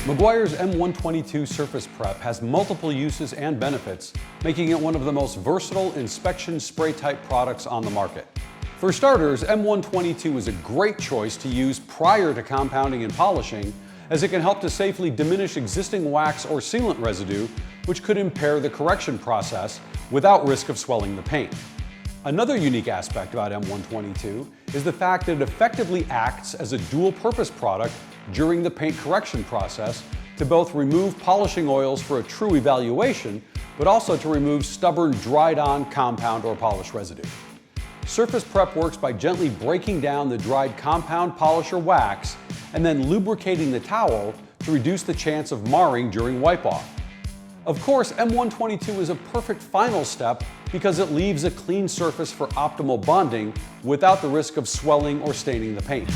Meguiar's M122 surface prep has multiple uses and benefits, making it one of the most versatile inspection spray type products on the market. For starters, M122 is a great choice to use prior to compounding and polishing, as it can help to safely diminish existing wax or sealant residue, which could impair the correction process without risk of swelling the paint. Another unique aspect about M122 is the fact that it effectively acts as a dual-purpose product during the paint correction process to both remove polishing oils for a true evaluation, but also to remove stubborn dried-on compound or polish residue. Surface prep works by gently breaking down the dried compound, polish, or wax, and then lubricating the towel to reduce the chance of marring during wipe-off. Of course, M122 is a perfect final step because it leaves a clean surface for optimal bonding without the risk of swelling or staining the paint.